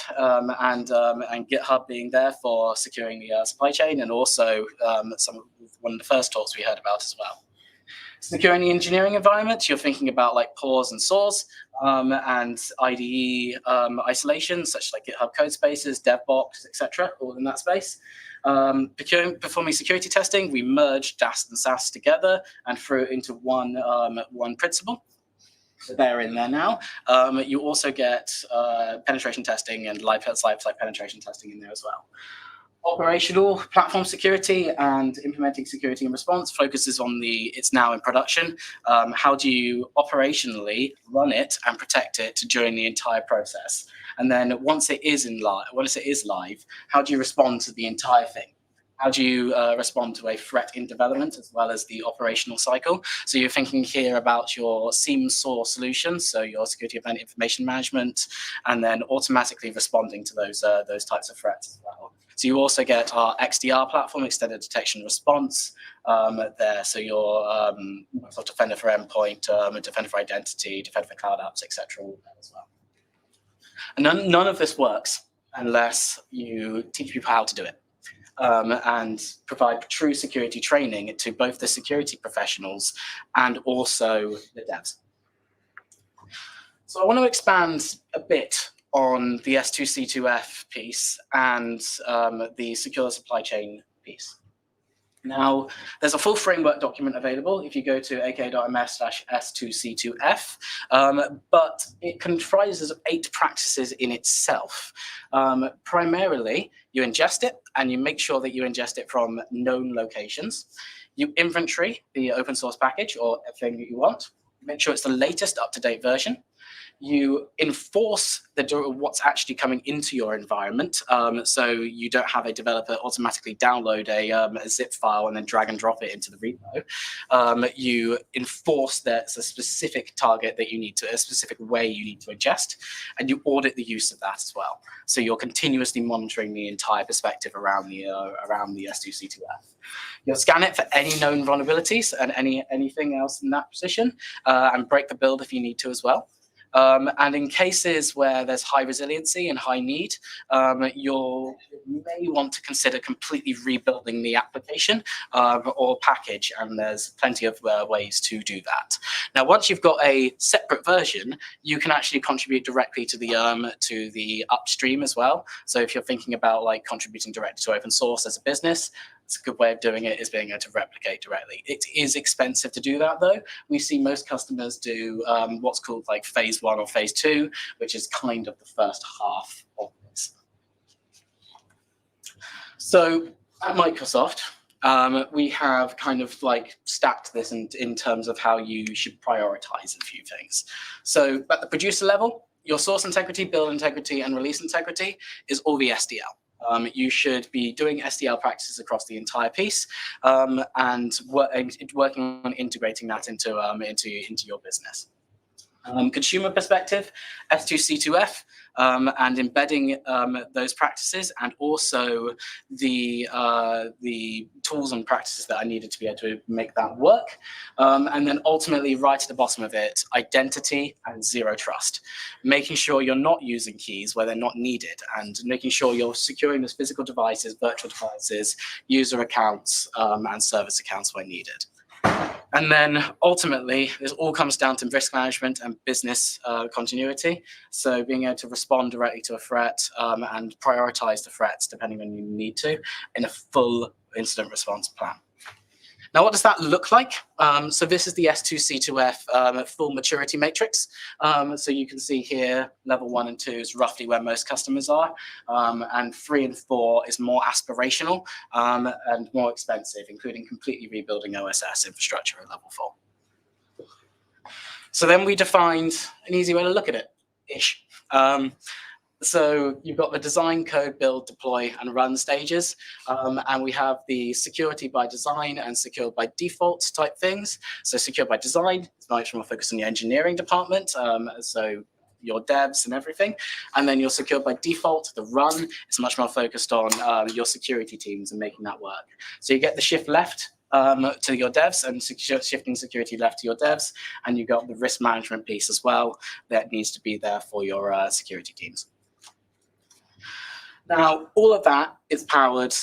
and GitHub being there for securing the supply chain, and also one of the first talks we heard about as well. Securing the engineering environment, you're thinking about like PAWS and SOARs and IDE isolation, such like GitHub Codespaces, DevBox, etc., all in that space. Performing security testing, we merged DAST and SAS together and threw it into one principle. So they're in there now. You also get penetration testing and life-cycle penetration testing in there as well. Operational platform security and implementing security in response focuses on it's now in production. How do you operationally run it and protect it during the entire process? And then once it is live, how do you respond to the entire thing? How do you respond to a threat in development as well as the operational cycle? So you're thinking here about your SIEM/SOAR solutions, so your security event information management, and then automatically responding to those types of threats as well. So you also get our XDR platform, Extended Detection Response, there. So your Microsoft Defender for Endpoint, Defender for Identity, Defender for Cloud Apps, etc. all there as well. And none of this works unless you teach people how to do it. And provide true security training to both the security professionals and also the devs. So I want to expand a bit on the S2C2F piece and the secure supply chain piece. Now, there's a full framework document available if you go to aka.ms/S2C2F, but it comprises of 8 practices in itself. Primarily, you ingest it, and you make sure that you ingest it from known locations. You inventory the open source package or thing that you want. Make sure it's the latest up-to-date version. You enforce what's actually coming into your environment, so you don't have a developer automatically download a zip file and then drag and drop it into the repo. You enforce that it's a specific target that you need to, a specific way you need to ingest, and you audit the use of that as well. So you're continuously monitoring the entire perspective around the S2C2F. You'll scan it for any known vulnerabilities and anything else in that position, and break the build if you need to as well. And in cases where there's high resiliency and high need, you may want to consider completely rebuilding the application or package, and there's plenty of ways to do that. Now, once you've got a separate version, you can actually contribute directly to the upstream as well. So if you're thinking about like contributing directly to open source as a business, it's a good way of doing it is being able to replicate directly. It is expensive to do that though. We see most customers do what's called like phase 1 or phase 2, which is kind of the first half of this. So at Microsoft, we have kind of like stacked this in terms of how you should prioritize a few things. So at the producer level, your source integrity, build integrity, and release integrity is all the SDL. You should be doing SDL practices across the entire piece and working on integrating that into your business. Consumer perspective, S2C2F, and embedding those practices, and also the tools and practices that I needed to be able to make that work. And then ultimately, right at the bottom of it, identity and zero trust. Making sure you're not using keys where they're not needed, and making sure you're securing those physical devices, virtual devices, user accounts, and service accounts where needed. And then ultimately, this all comes down to risk management and business continuity. So being able to respond directly to a threat and prioritize the threats depending on you need to in a full incident response plan. Now, what does that look like? So this is the S2C2F full maturity matrix. So you can see here, level 1 and 2 is roughly where most customers are. And 3 and 4 is more aspirational and more expensive, including completely rebuilding OSS infrastructure at level 4. So then we defined an easy way to look at it-ish. So you've got the design, code, build, deploy, and run stages. And we have the security by design and secured by default type things. So secure by design is much more focused on the engineering department. So your devs and everything. And then your secure by default, the run, is much more focused on your security teams and making that work. So you get the shift left to your devs and shifting security left to your devs. And you've got the risk management piece as well that needs to be there for your security teams. Now, all of that is powered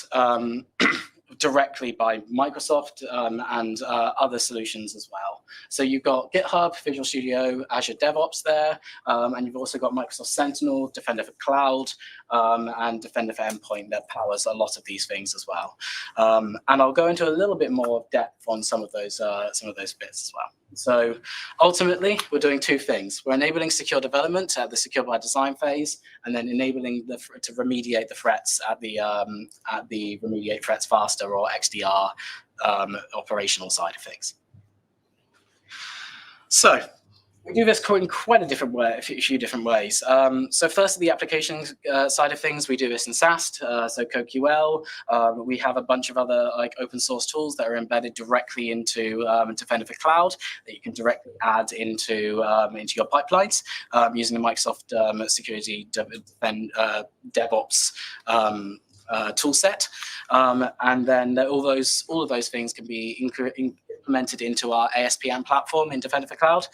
directly by Microsoft and other solutions as well. So you've got GitHub, Visual Studio, Azure DevOps there, and you've also got Microsoft Sentinel, Defender for Cloud, and Defender for Endpoint that powers a lot of these things as well. And I'll go into a little bit more depth on some of those bits as well. So ultimately, we're doing two things. We're enabling secure development at the secure by design phase, and then enabling to remediate the threats at the remediate threats faster or XDR operational side of things. So we do this in quite a few different ways. So first, the application side of things, we do this in SAST, so CodeQL. We have a bunch of other like open source tools that are embedded directly into Defender for Cloud that you can directly add into your pipelines using the Microsoft Security DevOps tool set. And then all of those things can be implemented into our ASPM platform in Defender for Cloud.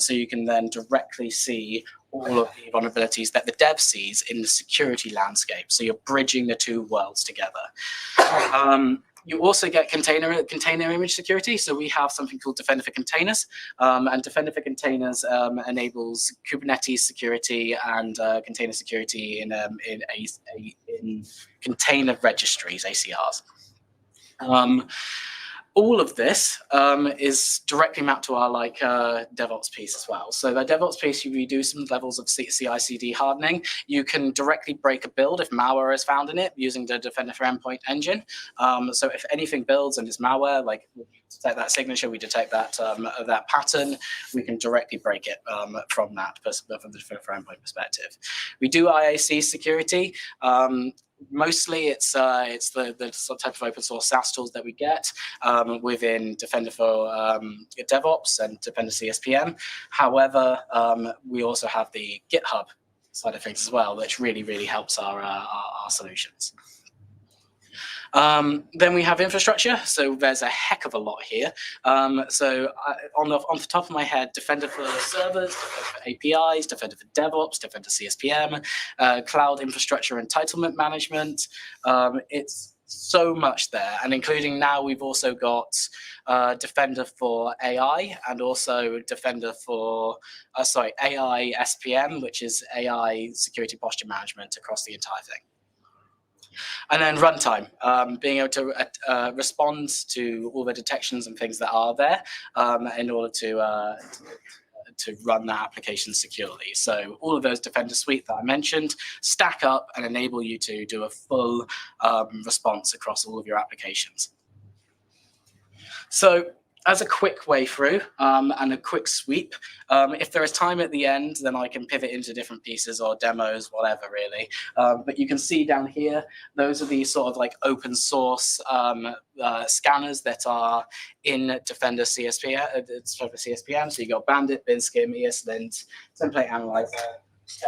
So you can then directly see all of the vulnerabilities that the dev sees in the security landscape. So you're bridging the two worlds together. You also get container image security. So we have something called Defender for Containers, and Defender for Containers enables Kubernetes security and container security in container registries, ACRs. All of this is directly mapped to our DevOps piece as well. So the DevOps piece, we do some levels of CI/CD hardening. You can directly break a build if malware is found in it using the Defender for Endpoint engine. So if anything builds and is malware, like we detect that signature, we detect that pattern, we can directly break it from the Defender for Endpoint perspective. We do IAC security. Mostly it's the type of open source SaaS tools that we get within Defender for DevOps and Defender CSPM. However, we also have the GitHub side of things as well, which really helps our solutions. Then we have infrastructure. So there's a heck of a lot here. On the top of my head, Defender for servers, Defender for APIs, Defender for DevOps, Defender CSPM, cloud infrastructure entitlement management. It's so much there, and including now we've also got Defender for AI and also Defender for AI SPM, which is AI security posture management across the entire thing. And then runtime, being able to respond to all the detections and things that are there in order to run that application securely. So all of those Defender suite that I mentioned stack up and enable you to do a full response across all of your applications. So as a quick way through and a quick sweep, if there is time at the end, then I can pivot into different pieces or demos, whatever really. But you can see down here, those are the sort of like open source scanners that are in Defender CSPM. So you got Bandit, BinSkim, ESLint, Template Analyzer,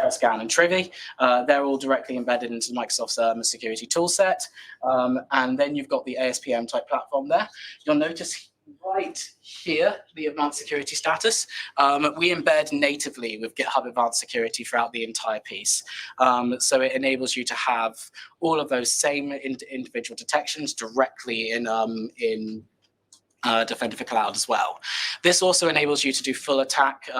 Scan and Trivy. They're all directly embedded into Microsoft's security toolset. And then you've got the ASPM type platform there. You'll notice right here, the advanced security status. We embed natively with GitHub Advanced Security throughout the entire piece. So it enables you to have all of those same individual detections directly in Defender for Cloud as well. This also enables you to do full attack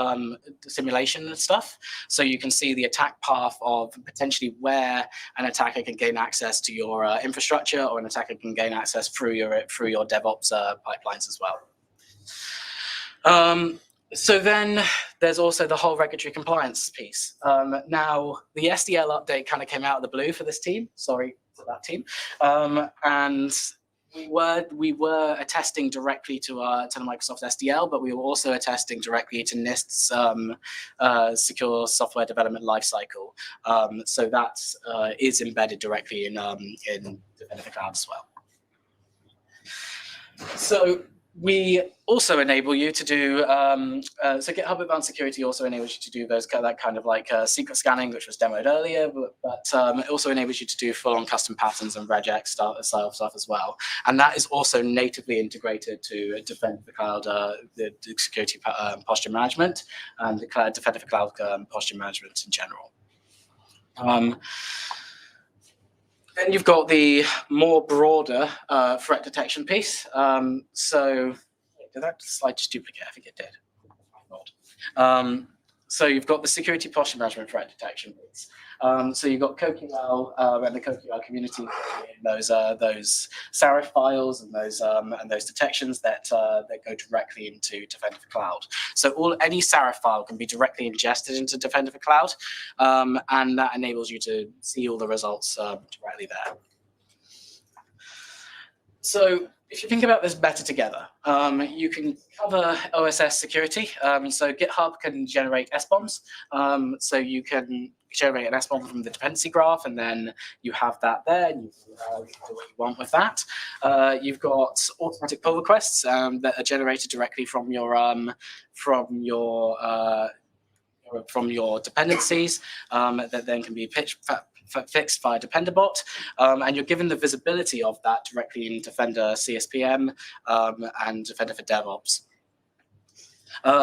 simulation and stuff. So you can see the attack path of potentially where an attacker can gain access to your infrastructure, or an attacker can gain access through your DevOps pipelines as well. So then there's also the whole regulatory compliance piece. Now, the SDL update kind of came out of the blue for this team. Sorry for that team. And we were attesting directly to the Microsoft SDL, but we were also attesting directly to NIST's secure software development lifecycle. So that is embedded directly in Defender for Cloud as well. So we also enable you to do, so GitHub Advanced Security also enables you to do that kind of like secret scanning, which was demoed earlier, but it also enables you to do full-on custom patterns and regex style stuff as well. And that is also natively integrated to Defender for Cloud, the security posture management, and the Defender for Cloud posture management in general. Then you've got the more broader threat detection piece. So did that slide just duplicate? I think it did. So you've got the security posture management threat detection piece. So you've got CoQL and the CoQL community, those Serif files and those detections that go directly into Defender for Cloud. So any Serif file can be directly ingested into Defender for Cloud, and that enables you to see all the results directly there. So if you think about this better together, you can cover OSS security. So GitHub can generate SBOMs. So you can generate an SBOM from the dependency graph, and then you have that there, and you can do what you want with that. You've got automatic pull requests that are generated directly from your dependencies that then can be fixed via DependerBot, and you're given the visibility of that directly in Defender CSPM and Defender for DevOps.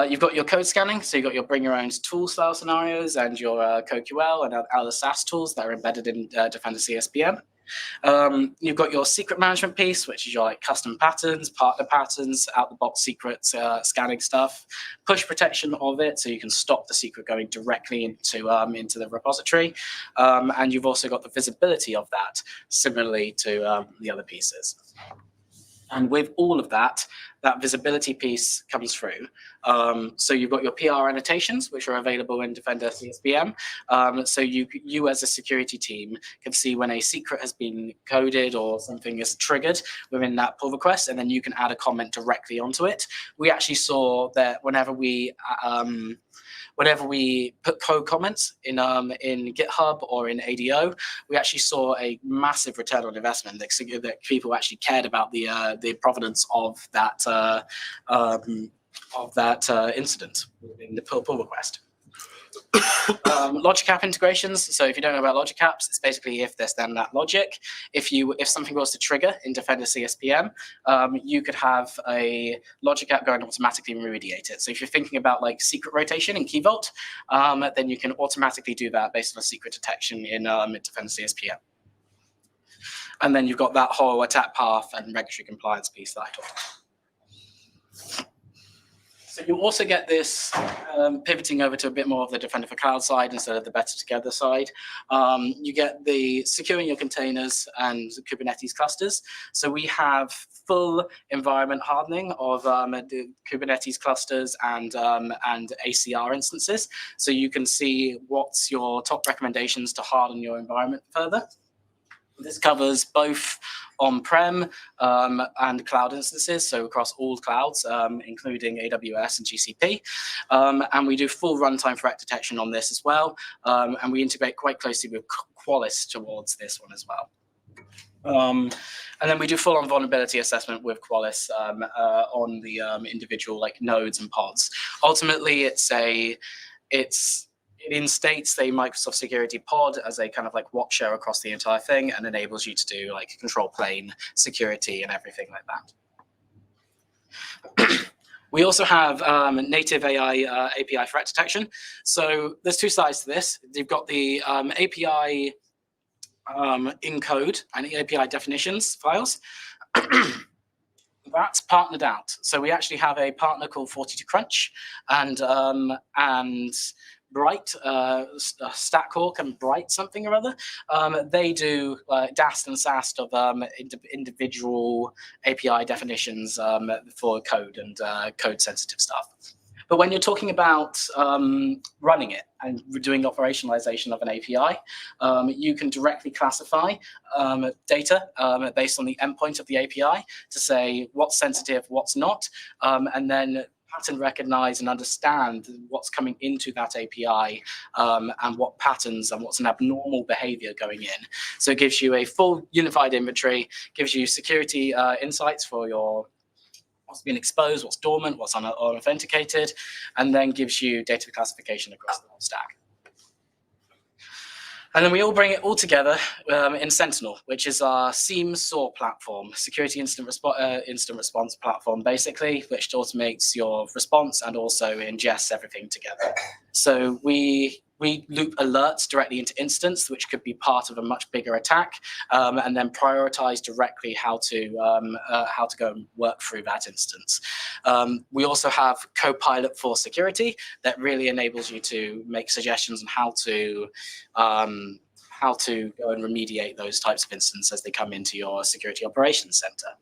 You've got your code scanning, so you've got your bring your own tool style scenarios and your CoQL and other SaaS tools that are embedded in Defender CSPM. You've got your secret management piece, which is your like custom patterns, partner patterns, out-the-box secrets, scanning stuff, push protection of it, so you can stop the secret going directly into the repository. And you've also got the visibility of that, similarly to the other pieces. And with all of that, that visibility piece comes through. So you've got your PR annotations, which are available in Defender CSPM. So you as a security team can see when a secret has been coded or something is triggered within that pull request, and then you can add a comment directly onto it. We actually saw that whenever we put code comments in GitHub or in ADO, we actually saw a massive return on investment that people actually cared about the provenance of that incident in the pull request. Logic app integrations. So if you don't know about logic apps, it's basically if there's then that logic. If something was to trigger in Defender CSPM, you could have a logic app go and automatically remediate it. So if you're thinking about like secret rotation in Key Vault, then you can automatically do that based on a secret detection in Defender CSPM. And then you've got that whole attack path and regulatory compliance piece that I talked about. So you also get this pivoting over to a bit more of the Defender for Cloud side instead of the Better Together side. You get the securing your containers and Kubernetes clusters. So we have full environment hardening of the Kubernetes clusters and ACR instances. So you can see what's your top recommendations to harden your environment further. This covers both on-prem and cloud instances, so across all clouds, including AWS and GCP. And we do full runtime threat detection on this as well. And we integrate quite closely with Qualys towards this one as well. And then we do full-on vulnerability assessment with Qualys on the individual like nodes and pods. Ultimately, it instates a Microsoft security pod as a kind of like watch share across the entire thing and enables you to do like control plane security and everything like that. We also have native AI API threat detection. So there's two sides to this. You've got the API in code and API definitions files. That's partnered out. So we actually have a partner called 42Crunch and Bright, Stackhawk and Bright something or other. They do DAST and SAST of individual API definitions for code and code sensitive stuff. But when you're talking about running it and doing operationalization of an API, you can directly classify data based on the endpoint of the API to say what's sensitive, what's not, and then pattern recognize and understand what's coming into that API and what patterns and what's an abnormal behavior going in. So it gives you a full unified inventory, gives you security insights for your what's been exposed, what's dormant, what's unauthenticated, and then gives you data classification across the whole stack. And then we all bring it all together in Sentinel, which is our SIEM SOAR platform, security instant response platform, basically, which automates your response and also ingests everything together. So we loop alerts directly into instance, which could be part of a much bigger attack, and then prioritize directly how to go and work through that instance. We also have Copilot for security that really enables you to make suggestions on how to go and remediate those types of instances as they come into your security operations center.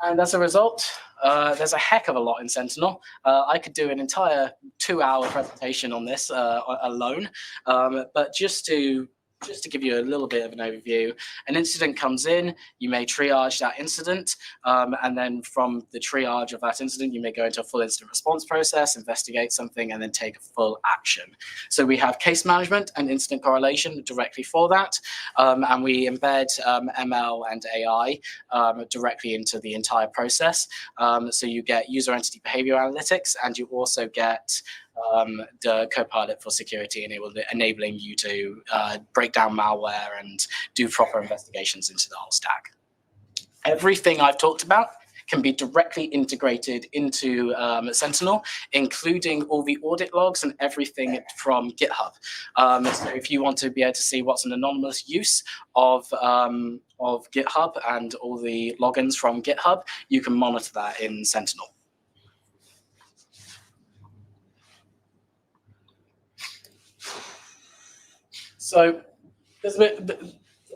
And as a result, there's a heck of a lot in Sentinel. I could do an entire 2-hour presentation on this alone, but just to give you a little bit of an overview, an incident comes in, you may triage that incident, and then from the triage of that incident, you may go into a full incident response process, investigate something, and then take a full action. So we have case management and incident correlation directly for that, and we embed ML and AI directly into the entire process. So you get user entity behavior analytics, and you also get the Copilot for security, enabling you to break down malware and do proper investigations into the whole stack. Everything I've talked about can be directly integrated into Sentinel, including all the audit logs and everything from GitHub. So if you want to be able to see what's an anonymous use of GitHub and all the logins from GitHub, you can monitor that in Sentinel. So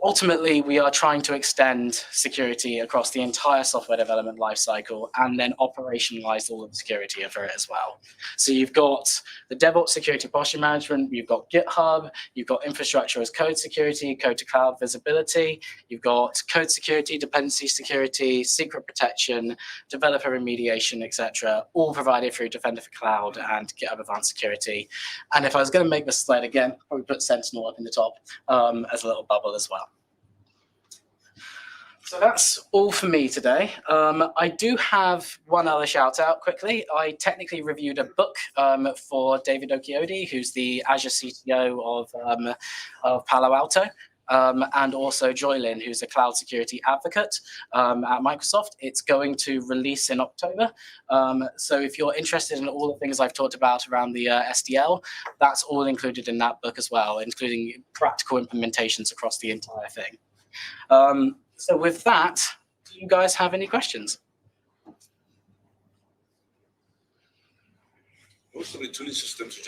ultimately, we are trying to extend security across the entire software development lifecycle and then operationalize all of the security for it as well. So you've got the DevOps security posture management, you've got GitHub, you've got infrastructure as code security, code to cloud visibility, you've got code security, dependency security, secret protection, developer remediation, etc., all provided through Defender for Cloud and GitHub Advanced Security. And if I was going to make this slide again, I would put Sentinel up in the top as a little bubble as well. So that's all for me today. I do have one other shout out quickly. I technically reviewed a book for David Okiode, who's the Azure CTO of Palo Alto. And also Joylin, who's a cloud security advocate at Microsoft. It's going to release in October. So if you're interested in all the things I've talked about around the SDL, that's all included in that book as well, including practical implementations across the entire thing. So with that, do you guys have any questions? Most of the tooling systems